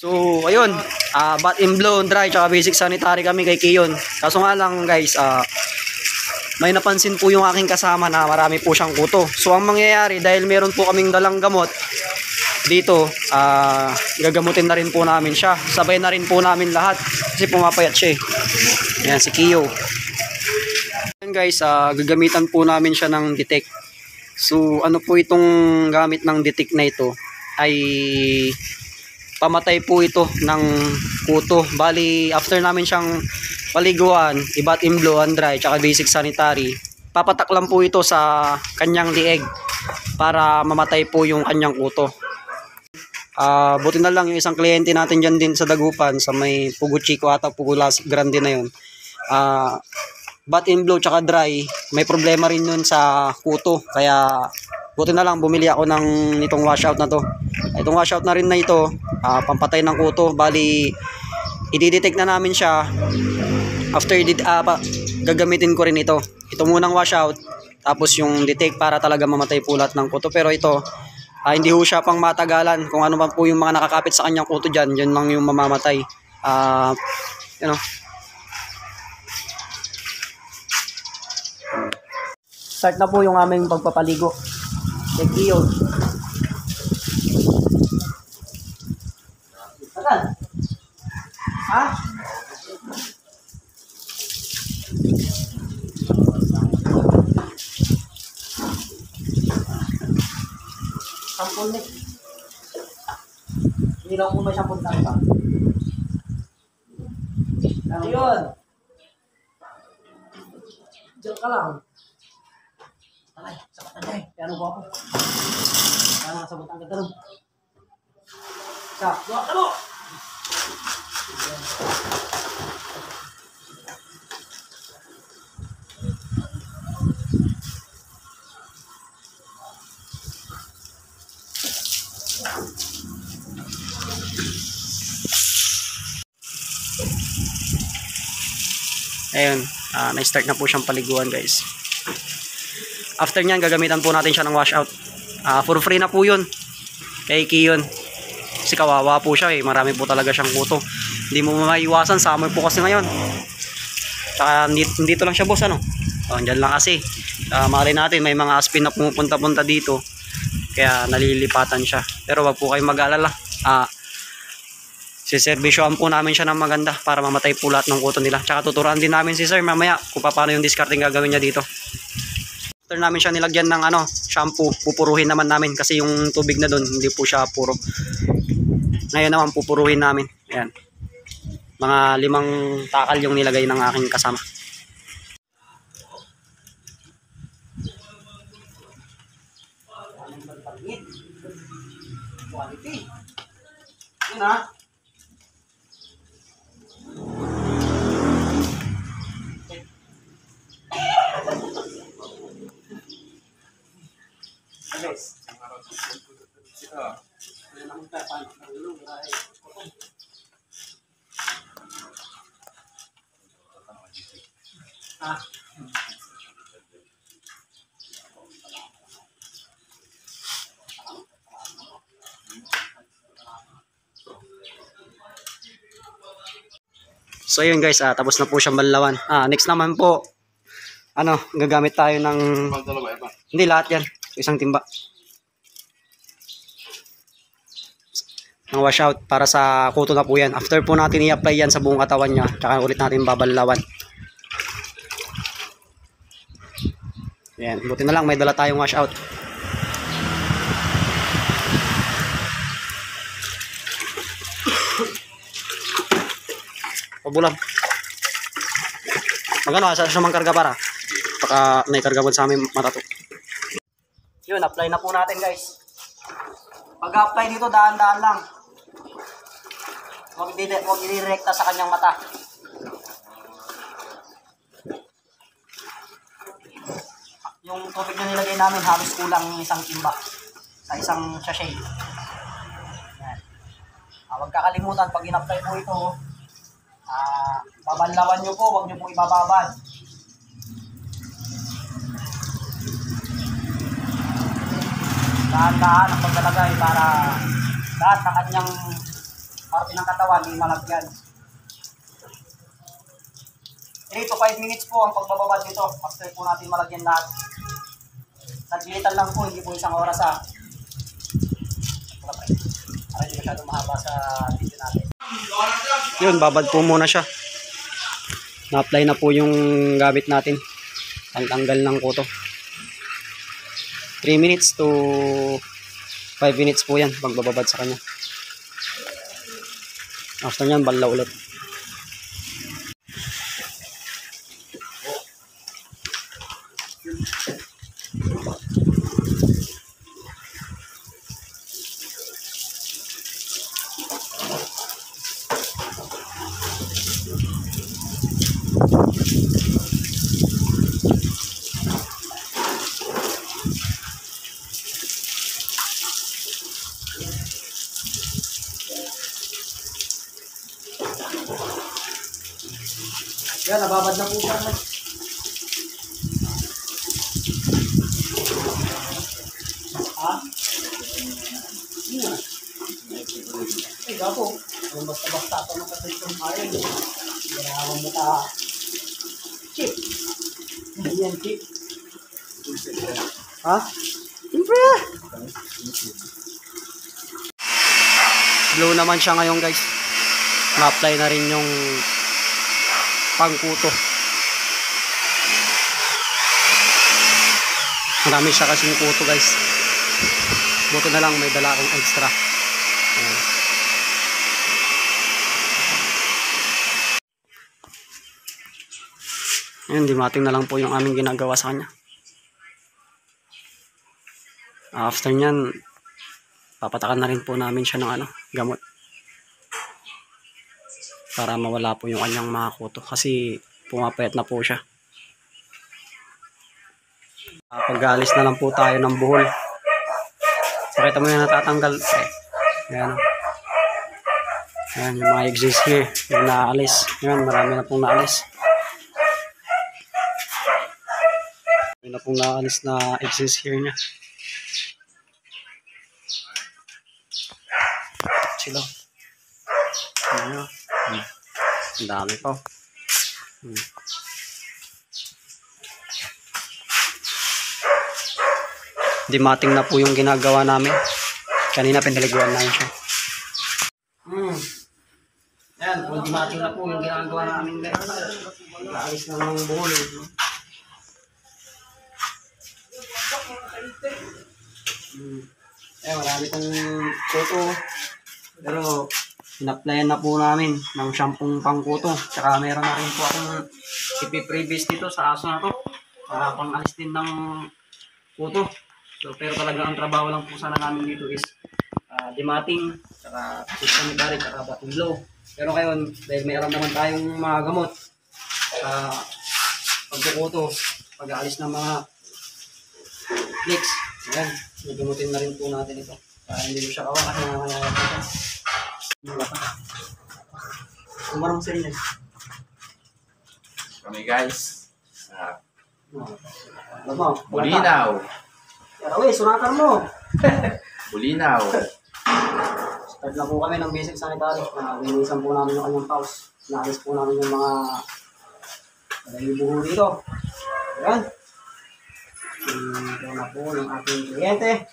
So, ayun, bath and blow, dry, tsaka basic sanitary kami kay Kiyon. Kaso nga lang guys, may napansin po yung aking kasama na marami po siyang kuto. So, ang mangyayari, dahil meron po kaming dalang gamot dito, gagamutin na rin po namin siya. Sabay na rin po namin lahat kasi pumapayat siya eh. Ayan, si Kiyo. Ayan guys, gagamitan po namin siya ng detect. So, ano po itong gamit ng detect na ito ay pamatay po ito ng kuto. Bali, after namin siyang paliguan, i-bath and blow, and dry, tsaka basic sanitary, papatak lang po ito sa kanyang lieg para mamatay po yung kanyang kuto. Buti na lang yung isang kliyente natin dyan din sa Dagupan, sa may Pugo Chico ata, Pugo Las Grande na yun. Bath and blow tsaka dry, may problema rin yun sa kuto. Kaya buti na lang bumili ako ng nitong washout na to. Itong washout na rin na ito, pampatay ng kuto. Bali, i-detect na namin siya. After gagamitin ko rin ito. Ito munang washout, tapos yung detect para talaga mamatay po lahat ng kuto. Pero ito, hindi ho siya pang matagalan. Kung ano man po yung mga nakakapit sa kanyang kuto dyan, yun lang yung mamamatay. You know. Start na po yung aming pagpapaligo. Check yun. Tagal? Ha? Sampun nih. Hindi lang po may sampun pa. Ayun. Diyan ka lang. Ay, sapat na dyan. Kaya ano ba ako? Kaya nakasabot ang ganda rin. Buwak ka mo! Ayun, na-start na po siyang paliguan guys. After nyan, gagamitan po natin siya ng washout. For free na po yun kay Kiyon. Kasi kawawa po siya eh. Marami po talaga siyang kuto. Hindi mo maiwasan. Summer po kasi ngayon. Saka dito lang siya boss ano. Andyan lang kasi. Makalay natin may mga aspin na pumupunta-punta dito. Kaya nalilipatan siya. Pero wag po kayong mag-alala. Siservisyoan po namin siya ng maganda para mamatay po lahat ng kuto nila. Tsaka tuturuan din namin si sir mamaya kung paano yung discarding gagawin niya dito. After namin siya nilagyan ng shampoo, pupuruhin naman namin kasi yung tubig na doon hindi po siya puro. Ngayon naman pupuruhin namin. Ayan. Mga 5 takal yung nilagay ng aking kasama. Quality. Yun ha. Guys. So yun guys, tapos na po siyang banlawan. Next naman po, gagamit tayo ng hindi lahat yan. Isang timba ng washout para sa kuto na po yan. After po natin i-apply yan sa buong katawan niya, tsaka ulit natin babalawan. Yan, buti na lang may dala tayong washout. Pabulam. Magano sa sumang karga para baka may karga sa amin matato. Yun, apply na po natin guys. Pag-apply dito, daan-daan lang. Huwag i-direkta sa kanyang mata. Yung tubig na nilagay namin halos kulang isang timba sa isang sachet. Huwag kakalimutan pag in-apply po ito, babanlawan nyo po, huwag nyo po ibababad. Dahan-dahan ang paglalagay para lahat ng kanyang parte ng katawan, hindi malagyan. 3 to 5 minutes po ang pagbababad nito. After po natin malagyan lahat. Naglitan lang po, hindi po isang oras ha. Para hindi masyadong mahaba sa video natin. Yun, babad po muna siya. Na-apply na po yung gamit natin. Tanggal ng kuto. 3 minutes to 5 minutes po yan pagbababad sa kanya. After nyan, bala ulit. Yan, nababad na po siya. Ha? Yan. Ay, gapo. Ang basta-basta ito ng kasitong kain. Ganawan mo ka. Chip. Yan, chip. Ha? Siyempre. Blue naman siya ngayon, guys. Na-apply na rin yung pangkuto. Marami siya kasing kuto, guys. Buto na lang may dala akong extra. Ayan. Ayan, dimating na lang po yung aming ginagawa sa kanya. After nyan, papatakan na rin po namin siya ng gamot. Para mawala po yung kanyang mga kuto. Kasi pumapayat na po siya. Pag-aalis na lang po tayo ng buhol. Pakita mo yung natatanggal. Ayan. Ayan yung mga exist here. Yung naalis. Ayan, marami na pong naalis. Marami na pong naalis na exist here niya. Sila. Ayan. Ang dami pa. Dimating na po yung ginagawa namin. Kanina pinaliguan namin siya. Ayan, kung dimating na po yung ginagawa namin, guys. Naalis na ng buhol. Ayan, marami pong kuto. Pero in-applyan na po namin ng shampoo pangkuto. Tsaka meron na rin po akong ipiprevious dito sa aso na to. Para pang-alis din ng kuto. So, pero talaga ang trabaho lang po sana namin dito is dimating, tsaka sanitary, tsaka bathing blow. Pero ngayon, dahil may alam naman tayong mga gamot sa pagkukuto, pag-aalis ng mga flakes. Ayan, gamutin na rin po natin ito. Para hindi mo siya kawa kasi nangyayari ito. Umarang sa inyo. Kami guys. Bulinaw. Yarawin, sunatan mo. Bulinaw. Start na po kami ng basic sanitary. Linisan po namin yung kanyang paus. Naalis po namin yung mga buho dito. Ayan. Ito na po yung ating kliyente.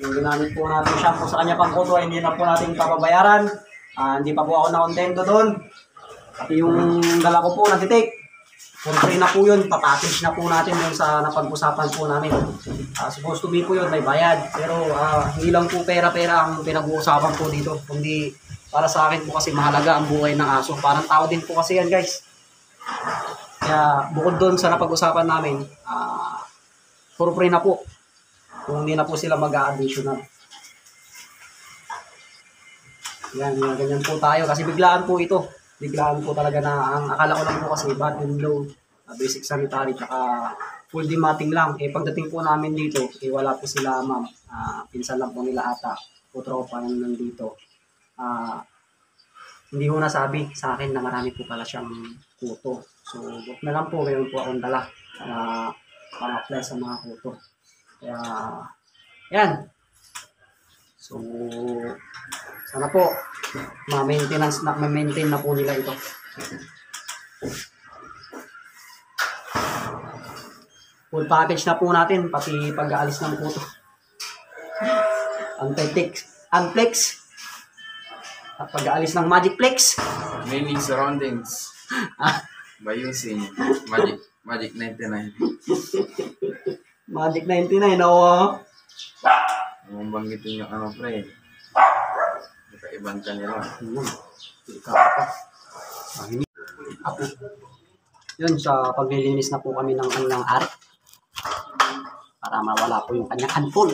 Yung ginamit po natin shampoo sa kanya pangkuto ay hindi na po natin papabayaran. Hindi pa po ako na-contento doon. Pati yung dala ko po natitik. Free na po yun, papackage na po natin yun sa napag-usapan po namin. Supposed to be po yun, may bayad. Pero hindi lang po pera-pera ang pinag-uusapan po dito. Kundi para sa akin po kasi mahalaga ang buhay ng aso. Parang tao din po kasi yan, guys. Kaya bukod doon sa napag-usapan namin, puro free na po. Kung hindi na po sila mag-a-additional. Yan, ganyan po tayo. Kasi biglaan po ito. Biglaan po talaga na ang akala ko lang po kasi bathing blow, basic sanitary, tsaka full demating lang. Pagdating po namin dito, wala po sila ma'am. Pinsan lang po nila ata. O tropa lang nandito. Hindi ko nasabi sa akin na marami po pala siyang kuto. So, book na lang po. Ngayon po akong dala para apply sa mga kuto. Kaya, yan. So, sana po, ma-maintain na po nila ito. Full package na po natin, pati pag-aalis ng puto. Unflex. At pag-aalis ng Magic Flex. Mainly surroundings. By using Magic 99. Magic 99, oo. Ang banggitin yung ano, pre. Nakaibang kanila. Yun, sa paglilinis na po kami ng kanilang ari. Para mawala po yung kanyang handful.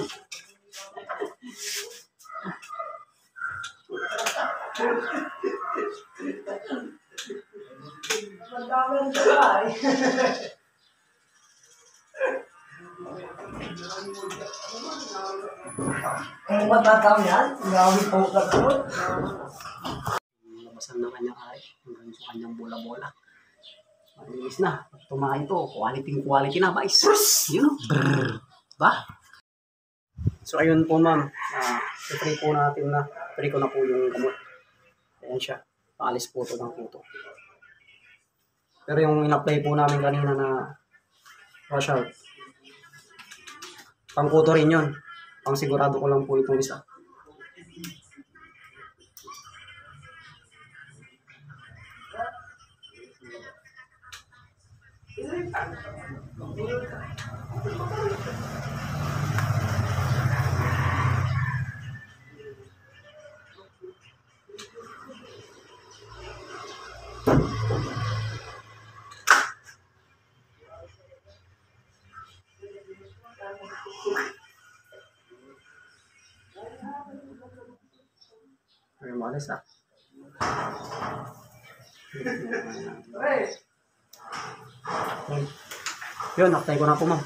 Ang matatao yan, gawin po ka po. Labasan ng kanyang ari. Hanggang sa kanyang bola-bola. Malinis na. Tumahay ito. Quality na, guys. Yun o. Ba? So, ayun po, ma'am. I-try po natin na. Try ko na po yung gamot. Ayan siya. Paalis po ito ng puto. Pero yung in-apply po namin kanina na wash out. Pang-puto rin yun. Pang-sigurado ko lang po itong isa. Ay, malas ah. Yun, naktay ko na po, ma'am.